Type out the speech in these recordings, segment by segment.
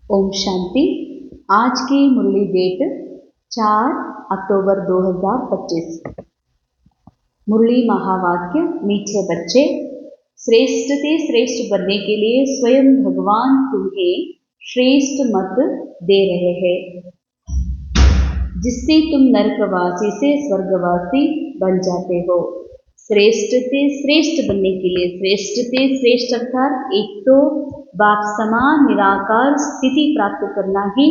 ओम शांति। आज की मुरली डेट 4 अक्टूबर 2025। मुरली महावाक्य। मीठे बच्चे, श्रेष्ठ से श्रेष्ठ बनने के लिए स्वयं भगवान तुम्हें श्रेष्ठ मत दे रहे हैं, जिससे तुम नरकवासी से स्वर्गवासी बन जाते हो। श्रेष्ठ से श्रेष्ठ बनने के लिए, श्रेष्ठ से श्रेष्ठ अर्थात एक तो बाप समान निराकार स्थिति प्राप्त करना ही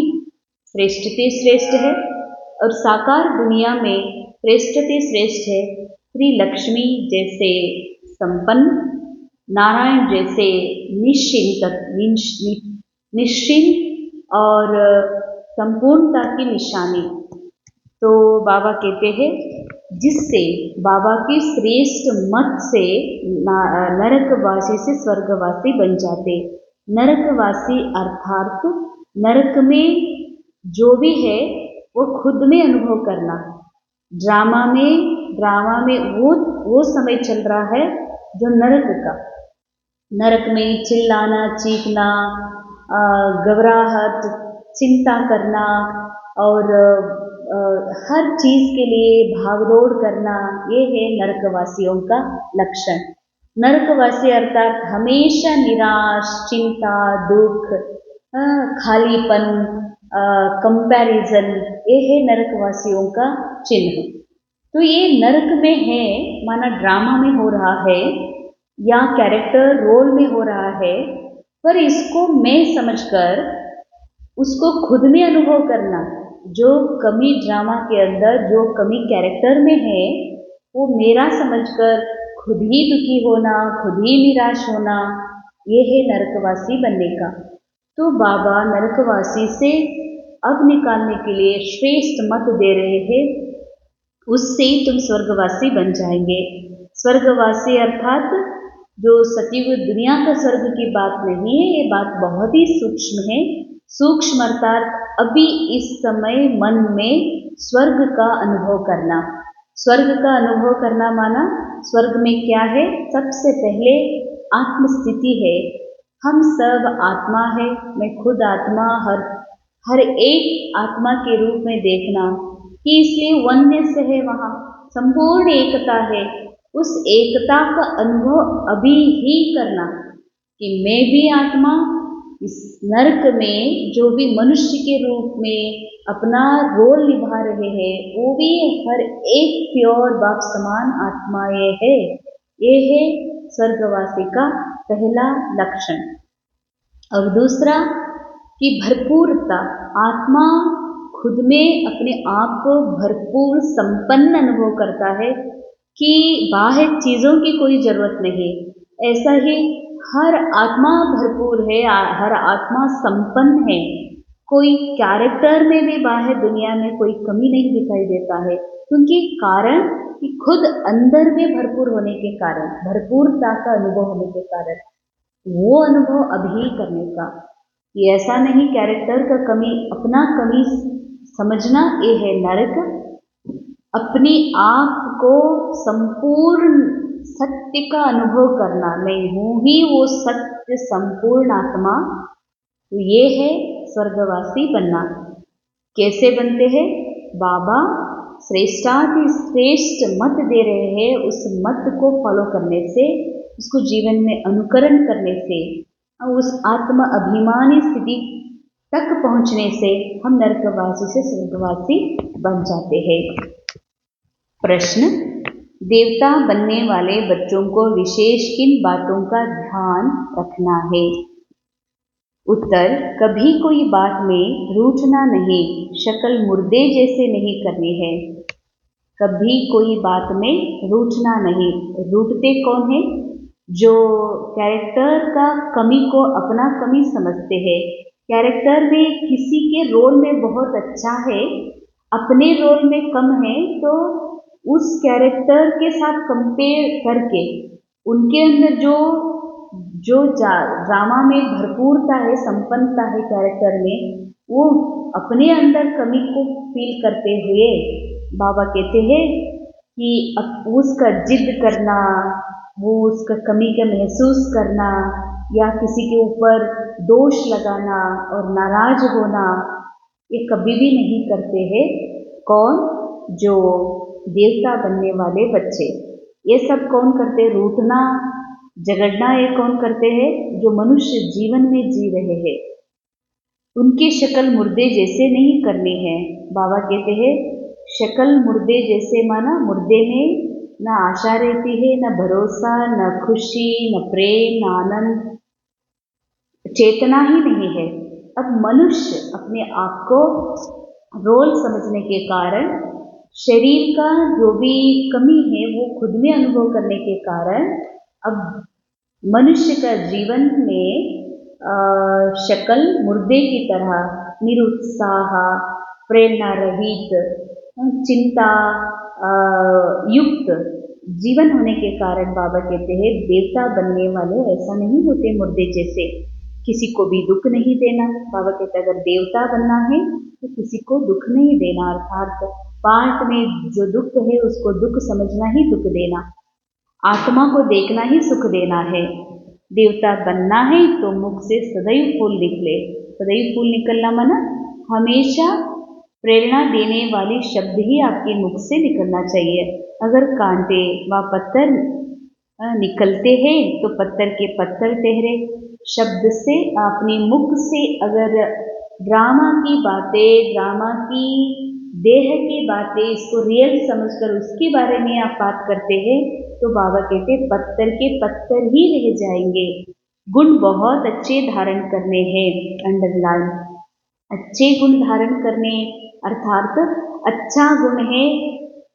श्रेष्ठ से श्रेष्ठ है, और साकार दुनिया में श्रेष्ठ से श्रेष्ठ है श्री लक्ष्मी जैसे संपन्न, नारायण जैसे निश्चिंत और संपूर्णता की निशानी। तो बाबा कहते हैं, जिससे बाबा की श्रेष्ठ मत से नरकवासी से स्वर्गवासी बन जाते। नरकवासी अर्थात नरक में जो भी है वो खुद में अनुभव करना। ड्रामा में वो समय चल रहा है जो नरक का। नरक में चिल्लाना, चीखना, घबराहट, चिंता करना और हर चीज के लिए भागदौड़ करना, ये है नरकवासियों का लक्षण। नरकवासी अर्थात हमेशा निराश, चिंता, दुख, खालीपन, कंपैरिजन, ये है नरकवासियों का चिन्ह। तो ये नरक में है, माना ड्रामा में हो रहा है या कैरेक्टर रोल में हो रहा है, पर इसको मैं समझकर उसको खुद में अनुभव करना। जो कमी ड्रामा के अंदर, जो कमी कैरेक्टर में है, वो मेरा समझकर खुद ही दुखी होना, खुद ही निराश होना, ये है नरकवासी बनने का। तो बाबा नरकवासी से अब निकालने के लिए श्रेष्ठ मत दे रहे हैं, उससे तुम स्वर्गवासी बन जाएंगे। स्वर्गवासी अर्थात जो सतीव दुनिया का स्वर्ग की बात नहीं है, ये बात बहुत ही सूक्ष्म है। सूक्ष्म अर्थात अभी इस समय मन में स्वर्ग का अनुभव करना। स्वर्ग का अनुभव करना माना स्वर्ग में क्या है? सबसे पहले आत्मस्थिति है। हम सब आत्मा है, मैं खुद आत्मा, हर एक आत्मा के रूप में देखना कि इसलिए वन्य है, वहाँ संपूर्ण एकता है। उस एकता का अनुभव अभी ही करना कि मैं भी आत्मा, इस नरक में जो भी मनुष्य के रूप में अपना रोल निभा रहे हैं, वो भी हर एक प्योर बाप समान आत्माएं है। ये है स्वर्गवासी का पहला लक्षण। और दूसरा कि भरपूरता, आत्मा खुद में अपने आप को भरपूर संपन्न अनुभव करता है कि बाहर चीजों की कोई जरूरत नहीं। ऐसा ही हर आत्मा भरपूर है, हर आत्मा संपन्न है। कोई कैरेक्टर में भी बाहर दुनिया में कोई कमी नहीं दिखाई देता है, क्योंकि कारण कि खुद अंदर में भरपूर होने के कारण, भरपूरता का अनुभव होने के कारण, वो अनुभव अभी करने का। ये ऐसा नहीं कैरेक्टर का कमी, अपना कमी समझना, ये है नरक। अपने आप को संपूर्ण सत्य का अनुभव करना, मैं हूँ ही वो सत्य संपूर्ण आत्मा। तो ये है स्वर्गवासी बनना। कैसे बनते हैं? बाबा श्रेष्ठाति श्रेष्ठ मत दे रहे हैं। उस मत को फॉलो करने से, उसको जीवन में अनुकरण करने से, उस आत्म अभिमानी स्थिति तक पहुंचने से हम नरकवासी से स्वर्गवासी बन जाते हैं। प्रश्न: देवता बनने वाले बच्चों को विशेष किन बातों का ध्यान रखना है? उत्तर: कभी कोई बात में रूठना नहीं, शक्ल मुर्दे जैसे नहीं करनी है। कभी कोई बात में रूठना नहीं। रूठते कौन है? जो कैरेक्टर का कमी को अपना कमी समझते हैं। कैरेक्टर में किसी के रोल में बहुत अच्छा है, अपने रोल में कम है, तो उस कैरेक्टर के साथ कंपेयर करके उनके अंदर जो ड्रामा में भरपूरता है, संपन्नता है कैरेक्टर में, वो अपने अंदर कमी को फील करते हुए बाबा कहते हैं कि उसका जिद करना, वो उसका कमी का महसूस करना, या किसी के ऊपर दोष लगाना और नाराज होना, ये कभी भी नहीं करते हैं। कौन? जो देवता बनने वाले बच्चे। ये सब कौन करते? रूठना, झगड़ना, ये कौन करते हैं? जो मनुष्य जीवन में जी रहे हैं। उनकी शक्ल मुर्दे जैसे नहीं करनी है। बाबा कहते हैं शक्ल मुर्दे जैसे, माना मुर्दे में न आशा रहती है, न भरोसा, न खुशी, न प्रेम, न आनंद, चेतना ही नहीं है। अब मनुष्य अपने आप को रोल समझने के कारण, शरीर का जो भी कमी है वो खुद में अनुभव करने के कारण, अब मनुष्य का जीवन में शक्ल मुर्दे की तरह निरुत्साह, प्रेरणा रहित, चिंता युक्त जीवन होने के कारण बाबा कहते हैं देवता बनने वाले ऐसा नहीं होते मुर्दे जैसे। किसी को भी दुख नहीं देना। बाबा कहते अगर देवता बनना है तो किसी को दुख नहीं देना, अर्थात पाठ में जो दुख है उसको दुख समझना ही दुख देना, आत्मा को देखना ही सुख देना है। देवता बनना है तो मुख से सदैव फूल निकले। सदैव फूल निकलना माना हमेशा प्रेरणा देने वाली शब्द ही आपके मुख से निकलना चाहिए। अगर कांटे व पत्थर निकलते हैं तो पत्थर के पत्थर ठहरे। शब्द से, अपने मुख से अगर ड्रामा की बातें, ड्रामा की देह की बातें, इसको रियल समझकर उसके बारे में आप बात करते हैं तो बाबा कहते पत्थर के पत्थर ही रह जाएंगे। गुण बहुत अच्छे धारण करने हैं, अंडरलाइन, अच्छे गुण धारण करने, अर्थात अच्छा गुण है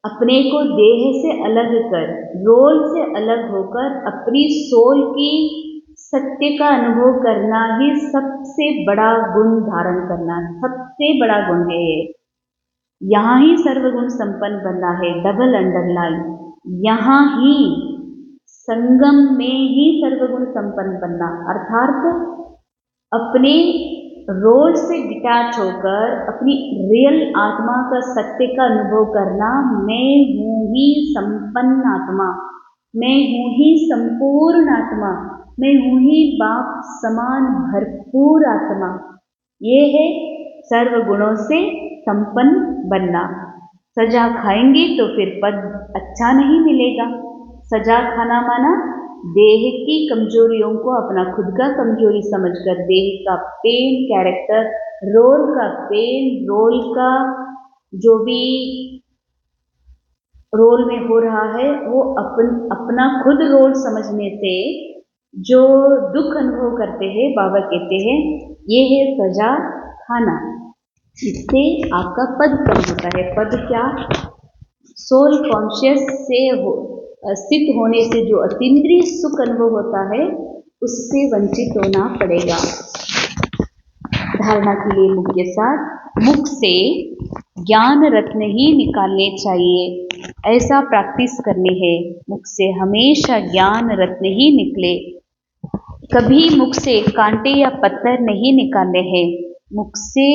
अपने को देह से अलग कर, रोल से अलग होकर अपनी सोल की सत्य का अनुभव करना ही सबसे बड़ा गुण धारण करना, सबसे बड़ा गुण है ये। यहाँ ही सर्वगुण संपन्न बनना है, डबल अंडरलाइन, यहाँ ही संगम में ही सर्वगुण संपन्न बनना, अर्थात अपने रोल से डिटैच होकर अपनी रियल आत्मा का सत्य का अनुभव करना। मैं हूँ ही संपन्न आत्मा, मैं हूँ ही संपूर्ण आत्मा, मैं हूँ ही बाप समान भरपूर आत्मा। ये है सर्व गुणों से संपन्न बनना। सजा खाएंगे तो फिर पद अच्छा नहीं मिलेगा। सजा खाना माना देह की कमजोरियों को अपना खुद का कमजोरी समझकर, देह का पेन, कैरेक्टर, रोल का पेन, रोल का जो भी रोल में हो रहा है वो अपना खुद रोल समझने से जो दुख अनुभव करते हैं, बाबा कहते हैं ये है सजा खाना। इससे आपका पद कम होता है। पद क्या? सोल कॉन्शियस से स्थित होने से जो अतीन्द्रिय सुख अनुभव होता है उससे वंचित होना पड़ेगा। धारणा के लिए मुख्य साथ, मुख से ज्ञान रत्न ही निकालने चाहिए, ऐसा प्रैक्टिस करनी है। मुख से हमेशा ज्ञान रत्न ही निकले, कभी मुख से कांटे या पत्थर नहीं निकालने हैं। मुख से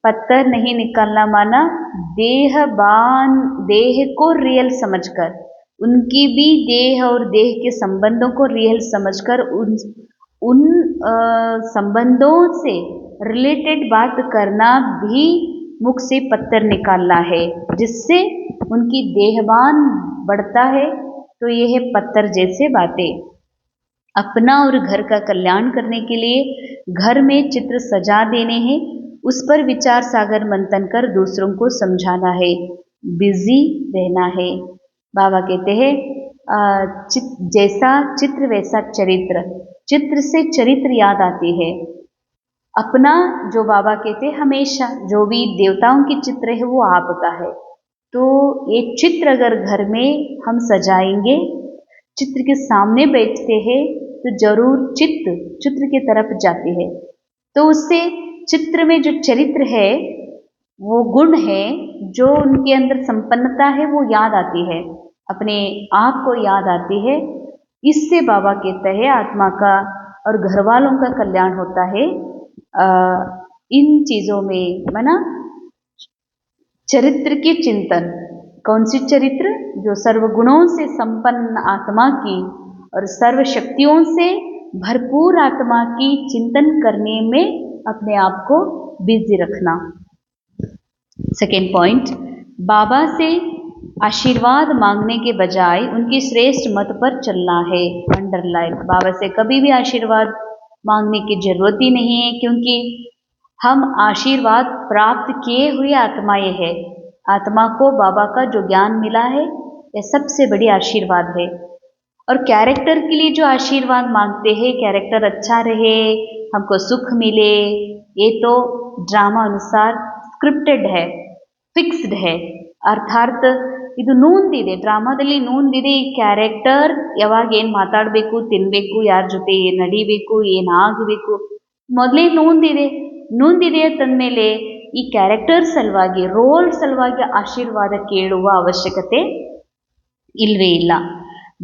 पत्थर नहीं निकालना माना देह को रियल समझकर, उनकी भी देह और देह के संबंधों को रियल समझकर उन संबंधों से रिलेटेड बात करना भी मुख से पत्थर निकालना है, जिससे उनकी देहबान बढ़ता है। तो ये है पत्थर जैसे बातें। अपना और घर का कल्याण करने के लिए घर में चित्र सजा देने हैं, उस पर विचार सागर मंथन कर दूसरों को समझाना है, बिजी रहना है। बाबा कहते हैं जैसा चित्र वैसा चरित्र, चित्र से चरित्र याद आती है। अपना जो बाबा कहते हैं हमेशा जो भी देवताओं की चित्र है वो आपका है। तो ये चित्र अगर घर में हम सजाएंगे, चित्र के सामने बैठते हैं तो जरूर चित्र की तरफ जाती है। तो उससे चित्र में जो चरित्र है, वो गुण है, जो उनके अंदर संपन्नता है वो याद आती है, अपने आप को याद आती है। इससे बाबा कहते हैं आत्मा का और घर वालों का कल्याण होता है। इन चीज़ों में माना चरित्र के चिंतन। कौन सी चरित्र? जो सर्वगुणों से संपन्न आत्मा की और सर्व शक्तियों से भरपूर आत्मा की चिंतन करने में अपने आप को बिजी रखना। सेकेंड पॉइंट, बाबा से आशीर्वाद मांगने के बजाय उनकी श्रेष्ठ मत पर चलना है। अंडरलाइन, बाबा से कभी भी आशीर्वाद मांगने की जरूरत ही नहीं है, क्योंकि हम आशीर्वाद प्राप्त किए हुए आत्माएं हैं। आत्मा को बाबा का जो ज्ञान मिला है यह सबसे बड़ी आशीर्वाद है। और कैरेक्टर के लिए जो आशीर्वाद मांगते हैं, कैरेक्टर अच्छा रहे, हमको सुख मिले, ये तो ड्रामा अनुसार ಸ್ಕ್ರಿಪ್ಟೆಡ್ है, ಫಿಕ್ಸ್ಡ್ है। ಅರ್ಥಾತ್ ಇದು ನೂಂದಿದೆ, ಡ್ರಾಮಾದಲ್ಲಿ ನೂಂದಿದೆ। ಈ ಕ್ಯಾರೆಕ್ಟರ್ ಯಾವಾಗ ಏನು ಮಾತಾಡಬೇಕು, ತಿನ್ನಬೇಕು, ಯಾರ ಜೊತೆ ಏನು ನಡಿಬೇಕು, ಏನಾಗಬೇಕು, ಮೊದಲೇ ನೂಂದಿದೆ ತಂದಮೇಲೆ ಈ ಕ್ಯಾರೆಕ್ಟರ್ ಸಲುವಾಗಿ, ರೋಲ್ ಸಲುವಾಗಿ ಆಶೀರ್ವಾದ ಕೇಳುವ ಅವಶ್ಯಕತೆ ಇಲ್ವೇ ಇಲ್ಲ।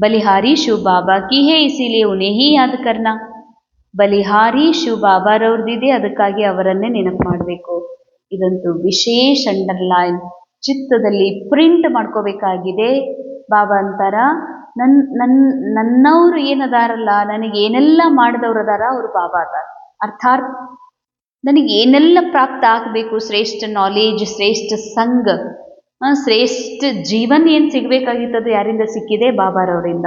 ಬಲಿಹಾರಿ ಶಿವ ಬಾಬಾ ಕಿ ಹೇ, ಇಸಿಲಿಯೇ ಉನ್ಹೇ ಹಿ ಯಾದ್ ಕರ್ನಾ। ಬಲಿಹಾರಿ ಶಿವ ಬಾಬಾರವ್ರದ್ದಿದೆ, ಅದಕ್ಕಾಗಿ ಅವರನ್ನೇ ನೆನಪು ಮಾಡಬೇಕು। ಇದಂತೂ ವಿಶೇಷ ಅಂಡರ್ಲೈನ್ ಚಿತ್ತದಲ್ಲಿ ಪ್ರಿಂಟ್ ಮಾಡ್ಕೋಬೇಕಾಗಿದೆ। ಬಾಬಾ ಅಂತಾರ, ನನ್ನವರು ಏನದಾರಲ್ಲ, ನನಗೆ ಏನೆಲ್ಲ ಮಾಡಿದವ್ರು ಅದಾರ ಅವರು ಬಾಬಾ ಅದಾರ। ಅರ್ಥಾತ್ ನನಗೆ ಏನೆಲ್ಲ ಪ್ರಾಪ್ತ ಆಗಬೇಕು, ಶ್ರೇಷ್ಠ ನಾಲೆಜ್, ಶ್ರೇಷ್ಠ ಸಂಘ, ಶ್ರೇಷ್ಠ ಜೀವನ ಏನು ಸಿಗಬೇಕಾಗಿತ್ತದು ಯಾರಿಂದ ಸಿಕ್ಕಿದೆ? ಬಾಬಾರವರಿಂದ।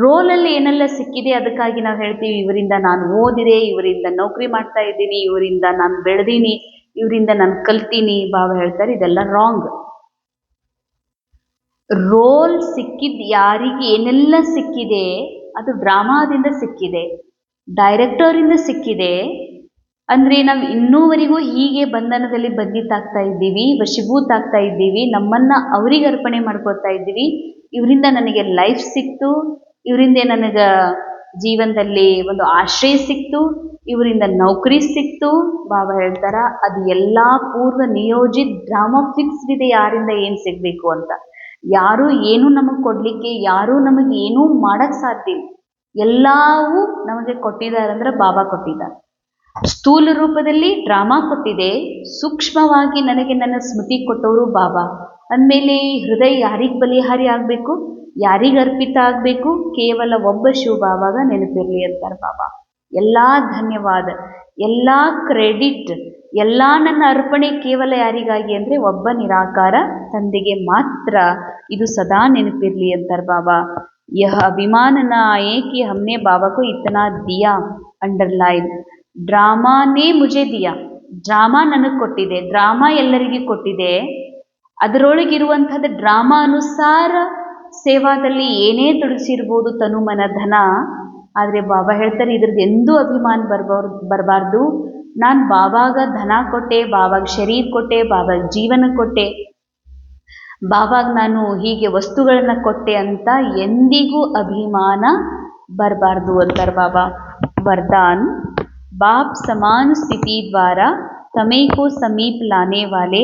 ರೋಲಲ್ಲಿ ಏನೆಲ್ಲ ಸಿಕ್ಕಿದೆ, ಅದಕ್ಕಾಗಿ ನಾವು ಹೇಳ್ತೀವಿ ಇವರಿಂದ ನಾನು ಓದಿದೆ, ಇವರಿಂದ ನೌಕರಿ ಮಾಡ್ತಾ ಇದ್ದೀನಿ, ಇವರಿಂದ ನಾನು ಬೆಳೆದೀನಿ, ಇವರಿಂದ ನಾನು ಕಲ್ತೀನಿ। ಬಾಬಾ ಹೇಳ್ತಾರೆ ಇದೆಲ್ಲ ರಾಂಗ್। ರೋಲ್ ಸಿಕ್ಕಿದ್ದು ಯಾರಿಗೆ ಏನೆಲ್ಲ ಸಿಕ್ಕಿದೆ ಅದು ಡ್ರಾಮಾದಿಂದ ಸಿಕ್ಕಿದೆ, ಡೈರೆಕ್ಟರಿಂದ ಸಿಕ್ಕಿದೆ। ಅಂದರೆ ನಾವು ಇನ್ನೂವರೆಗೂ ಹೀಗೆ ಬಂಧನದಲ್ಲಿ ಬಂಧಿತಾಗ್ತಾ ಇದ್ದೀವಿ, ವಶೀಭೂತಾಗ್ತಾ ಇದ್ದೀವಿ, ನಮ್ಮನ್ನು ಅವರಿಗೆ ಅರ್ಪಣೆ ಮಾಡ್ಕೊತಾ ಇದ್ದೀವಿ। ಇವರಿಂದ ನನಗೆ ಲೈಫ್ ಸಿಕ್ತು, ಇವರಿಂದ ನನಗೆ ಜೀವನದಲ್ಲಿ ಒಂದು ಆಶ್ರಯ ಸಿಕ್ತು, ಇವರಿಂದ ನೌಕರಿ ಸಿಕ್ತು। ಬಾಬಾ ಹೇಳ್ತಾರ ಅದು ಎಲ್ಲ ಪೂರ್ವ ನಿಯೋಜಿತ ಡ್ರಾಮಾ ಫಿಕ್ಸ್ಡ್ ಇದೆ, ಯಾರಿಂದ ಏನು ಸಿಗಬೇಕು ಅಂತ। ಯಾರೂ ಏನೂ ನಮಗೆ ಕೊಡಲಿಕ್ಕೆ, ಯಾರೂ ನಮಗೆ ಏನೂ ಮಾಡೋಕ್ಕೆ ಸಾಧ್ಯ ಇಲ್ಲ। ಎಲ್ಲವೂ ನಮಗೆ ಕೊಟ್ಟಿದ್ದಾರೆ ಅಂದರೆ ಬಾಬಾ ಕೊಟ್ಟಿದ್ದಾರೆ। ಸ್ಥೂಲ ರೂಪದಲ್ಲಿ ಡ್ರಾಮಾ ಕೊಟ್ಟಿದೆ, ಸೂಕ್ಷ್ಮವಾಗಿ ನನಗೆ ನನ್ನ ಸ್ಮೃತಿ ಕೊಟ್ಟವರು ಬಾಬಾ ಅಂದಮೇಲೆ ಈ ಹೃದಯ ಯಾರಿಗೆ ಬಲಿಹಾರಿ ಆಗಬೇಕು, ಯಾರಿಗೆ ಅರ್ಪಿತ ಆಗಬೇಕು? ಕೇವಲ ಒಬ್ಬ ಶಿವ ಬಾಬಾಗ ನೆನಪಿರಲಿ ಅಂತಾರೆ ಬಾಬಾ। ಎಲ್ಲ ಧನ್ಯವಾದ, ಎಲ್ಲ ಕ್ರೆಡಿಟ್, ಎಲ್ಲ ನನ್ನ ಅರ್ಪಣೆ ಕೇವಲ ಯಾರಿಗಾಗಿ ಅಂದರೆ ಒಬ್ಬ ನಿರಾಕಾರ ತಂದೆಗೆ ಮಾತ್ರ ಇದು ಸದಾ ನೆನಪಿರಲಿ ಅಂತಾರೆ ಬಾಬಾ। ಯಹ ಅಭಿಮಾನ ನ ಆಯೆ ಕಿ ಹಮ್ನೆ ಬಾಬಾ ಕೋ ಇತನಾ ದಿಯಾ। ಅಂಡರ್ಲೈನ್, ಡ್ರಾಮಾನೇ ಮುಜೆ ದಿಯಾ, ಡ್ರಾಮಾ ನನಗೆ ಕೊಟ್ಟಿದೆ, ಡ್ರಾಮಾ ಎಲ್ಲರಿಗೂ ಕೊಟ್ಟಿದೆ। ಅದರೊಳಗಿರುವಂಥದ್ದು ಡ್ರಾಮಾ ಅನುಸಾರ ಸೇವಾದಲ್ಲಿ ಏನೇ ತೊಡಗಿಸಿರ್ಬೋದು, ತನು ಮನ ಧನ, ಆದರೆ ಬಾಬಾ ಹೇಳ್ತಾರೆ ಇದ್ರದ್ದು ಎಂದೂ ಅಭಿಮಾನ ಬರಬಾರ್ದು। ನಾನು ಬಾಬಾಗ ಧನ ಕೊಟ್ಟೆ, ಬಾಬಾಗ ಶರೀರ ಕೊಟ್ಟೆ, ಬಾಬಾಗ ಜೀವನ ಕೊಟ್ಟೆ, ಬಾಬಾಗ ನಾನು ಹೀಗೆ ವಸ್ತುಗಳನ್ನು ಕೊಟ್ಟೆ ಅಂತ ಎಂದಿಗೂ ಅಭಿಮಾನ ಬರಬಾರ್ದು ಅಂತಾರೆ ಬಾಬಾ। वरदान, बाप समान स्थिति द्वारा समय को समीप लाने वाले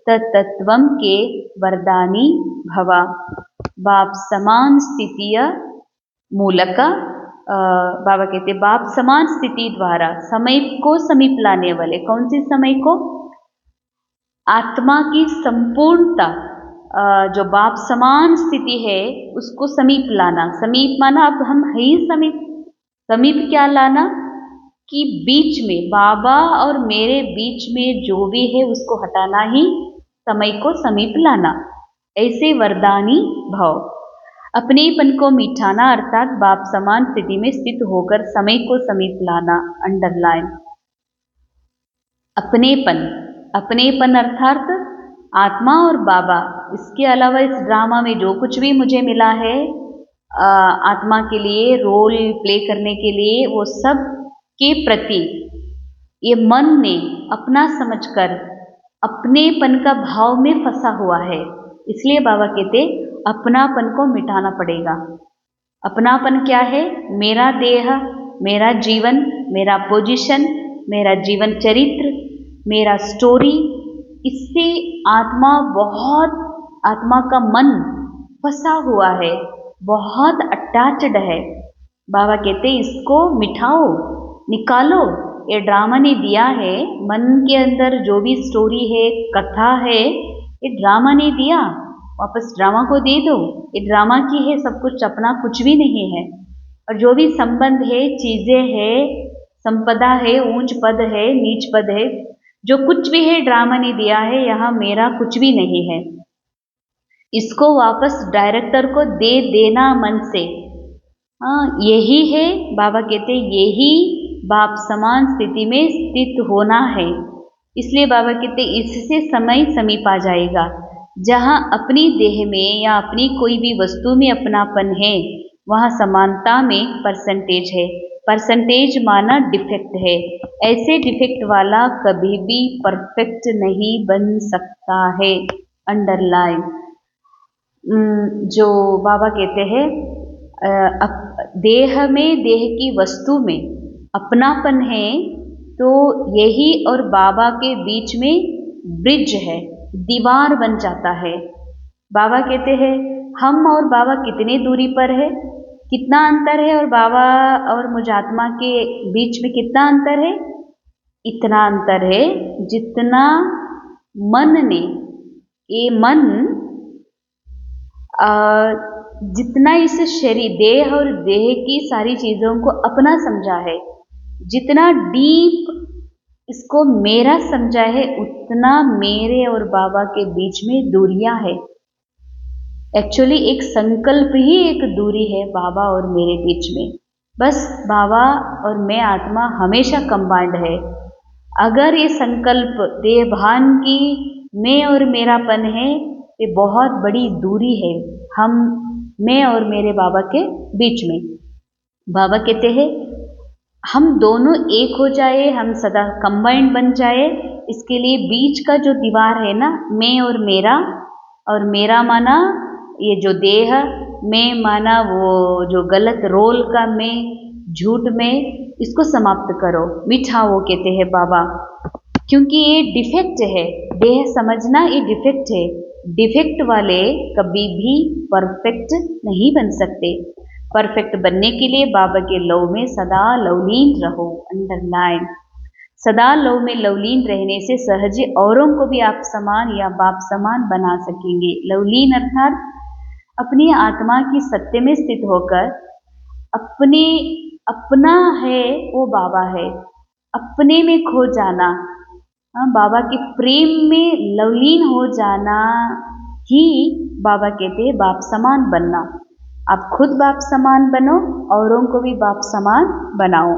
तत्वम के वरदानी भव। बाप समान स्थितिಯ ಮೂಲಕ बाबा कहते बाप समान स्थिति द्वारा समय को समीप लाने वाले, कौन सी समय को? आत्मा की संपूर्णता, जो बाप समान स्थिति है उसको समीप लाना। समीप माना अब हम है ही समीप क्या लाना कि बीच में बाबा और मेरे बीच में जो भी है उसको हटाना ही समय को समीप लाना। ऐसे वरदानी भाव, अपनेपन को मिटाना, अर्थात बाप समान स्थिति में स्थित होकर समय को समीप लाना। अंडरलाइन, अपनेपन अर्थात आत्मा और बाबा। इसके अलावा इस ड्रामा में जो कुछ भी मुझे मिला है आत्मा के लिए रोल प्ले करने के लिए, वो सब के प्रति ये मन ने अपना समझकर अपनेपन का भाव में फंसा हुआ है। इसलिए बाबा कहते अपनापन को मिटाना पड़ेगा। अपनापन क्या है? मेरा देह, मेरा जीवन, मेरा पोजीशन, मेरा जीवन चरित्र, मेरा स्टोरी, इससे आत्मा का मन फंसा हुआ है, बहुत अटैच्ड है। बाबा कहते इसको मिटाओ, निकालो। ये ड्रामा ने दिया है, मन के अंदर जो भी स्टोरी है, कथा है, ये ड्रामा ने दिया, वापस ड्रामा को दे दो। ये ड्रामा की है सब कुछ, अपना कुछ भी नहीं है। और जो भी संबंध है, चीजें है, संपदा है, ऊंच पद है, नीच पद है, जो कुछ भी है ड्रामा ने दिया है, यहाँ मेरा कुछ भी नहीं है। इसको वापस डायरेक्टर को दे देना मन से। हाँ, यही है, बाबा कहते यही बाप समान स्थिति में स्थित होना है। इसलिए बाबा कहते इससे समय समीप आ जाएगा जहाँ अपनी देह में या अपनी कोई भी वस्तु में अपनापन है, वहाँ समानता में परसेंटेज है। परसेंटेज माना डिफेक्ट है। ऐसे डिफेक्ट वाला कभी भी परफेक्ट नहीं बन सकता है। अंडरलाइन। जो बाबा कहते हैं देह में, देह की वस्तु में अपनापन है, तो यही और बाबा के बीच में ब्रिज है, दीवार बन जाता है। बाबा कहते हैं हम और बाबा कितनी दूरी पर है, कितना अंतर है, और बाबा और मुझ आत्मा के बीच में कितना अंतर है? इतना अंतर है जितना मन ने, ये मन जितना इस शरीर, देह और देह की सारी चीजों को अपना समझा है, जितना डीप इसको मेरा समझा है, उतना मेरे और बाबा के बीच में दूरियां है। एक्चुअली एक संकल्प ही एक दूरी है बाबा और मेरे बीच में। बस बाबा और मैं आत्मा हमेशा कंबाइंड है। अगर ये संकल्प देहभान की मैं और मेरापन है, ये बहुत बड़ी दूरी है हम, मैं और मेरे बाबा के बीच में। बाबा कहते हैं हम दोनों एक हो जाए, हम सदा कंबाइंड बन जाए। इसके लिए बीच का जो दीवार है ना, मैं और मेरा माना ये जो देह, मैं माना वो जो गलत रोल का मैं, झूठ में, इसको समाप्त करो, मिटाओ कहते हैं बाबा। क्योंकि ये डिफेक्ट है, देह समझना ये डिफेक्ट है। डिफेक्ट वाले कभी भी परफेक्ट नहीं बन सकते। परफेक्ट बनने के लिए बाबा के लव में सदा लवलीन रहो। अंडरलाइन। सदा लव में लवलीन रहने से सहज औरों को भी आप समान या बाप समान बना सकेंगे। लवलीन अर्थात अपनी आत्मा की सत्य में स्थित होकर अपना है वो बाबा है, अपने में खो जाना, बाबा के प्रेम में लवलीन हो जाना ही बाबा कहते हैं बाप समान बनना। आप खुद बाप समान बनो, औरों को भी बाप समान बनाओ।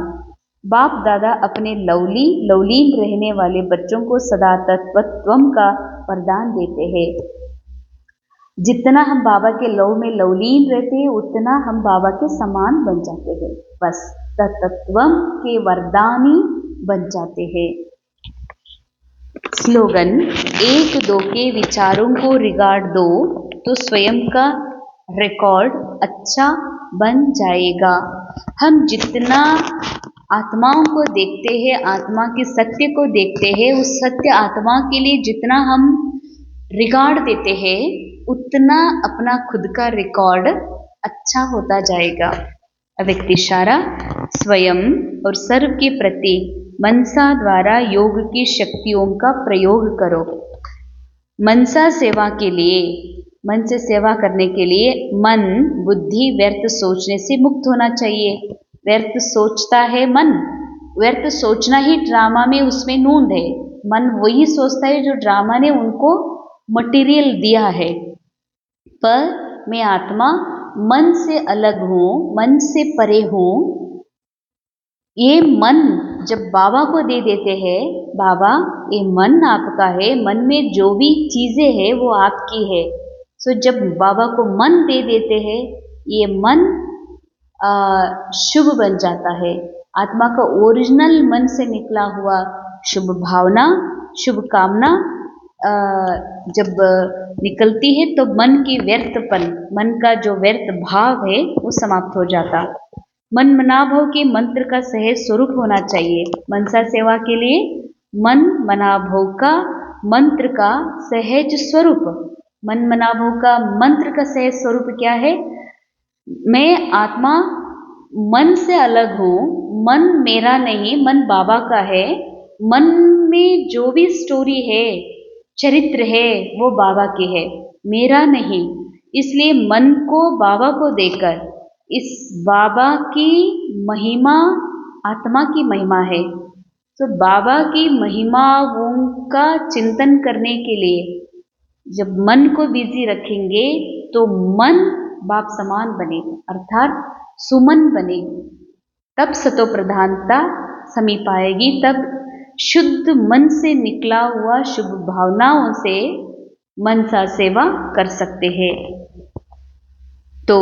बाप दादा अपने लवलीन रहने वाले बच्चों को सदा तत्वत्वम का वरदान देते हैं। जितना हम बाबा के लव में लवलीन रहते हैं, उतना हम बाबा के समान बन जाते हैं। बस तत्वत्वम के वरदानी बन जाते हैं। स्लोगन, एक दो के विचारों को रिगार्ड दो तो स्वयं का रिकॉर्ड अच्छा बन जाएगा। हम जितना आत्माओं को देखते हैं, आत्मा के सत्य को देखते हैं, उस सत्य आत्मा के लिए जितना हम रिगार्ड देते हैं, उतना अपना खुद का रिकॉर्ड अच्छा होता जाएगा। अव्यक्त इशारा, स्वयं और सर्व के प्रति मनसा द्वारा योग की शक्तियों का प्रयोग करो। मनसा सेवा के लिए, मन से सेवा करने के लिए मन बुद्धि व्यर्थ सोचने से मुक्त होना चाहिए। व्यर्थ सोचता है मन, व्यर्थ सोचना ही ड्रामा में उसमें नूंद है। मन वही सोचता है जो ड्रामा ने उनको मटेरियल दिया है। पर मैं आत्मा मन से अलग हूँ, मन से परे हूँ। ये मन जब बाबा को दे देते हैं, बाबा ये मन आपका है, मन में जो भी चीजें हैं वो आपकी है। सो जब बाबा को मन दे देते हैं, ये मन शुभ बन जाता है। आत्मा का ओरिजिनल मन से निकला हुआ शुभ भावना, शुभ कामना जब निकलती है तो मन की व्यर्थपन, मन का जो व्यर्थ भाव है वो समाप्त हो जाता। मन मनाभव के मंत्र का सहज स्वरूप होना चाहिए। मनसा सेवा के लिए मन मनाभव का मंत्र का सहज स्वरूप, मन मनाभव का मंत्र का सहज स्वरूप क्या है? मैं आत्मा मन से अलग हूँ, मन मेरा नहीं, मन बाबा का है। मन में जो भी स्टोरी है, चरित्र है, वो बाबा की है, मेरा नहीं। इसलिए मन को बाबा को देकर इस बाबा की महिमा आत्मा की महिमा है। तो बाबा की महिमाओं का चिंतन करने के लिए जब मन को बिजी रखेंगे तो मन बाप समान बनेगा, अर्थात सुमन बनेगी। तब सतो प्रधानता समीप आएगी, तब शुद्ध मन से निकला हुआ शुभ भावनाओं से मनसा सेवा कर सकते हैं। तो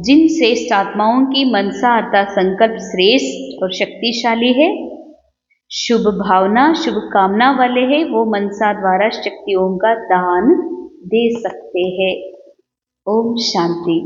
जिन श्रेष्ठ आत्माओं की मनसा अर्थात संकल्प श्रेष्ठ और शक्तिशाली है, शुभ भावना शुभ कामना वाले हैं, वो मनसा द्वारा शक्तियों का दान दे सकते हैं। ओम शांति।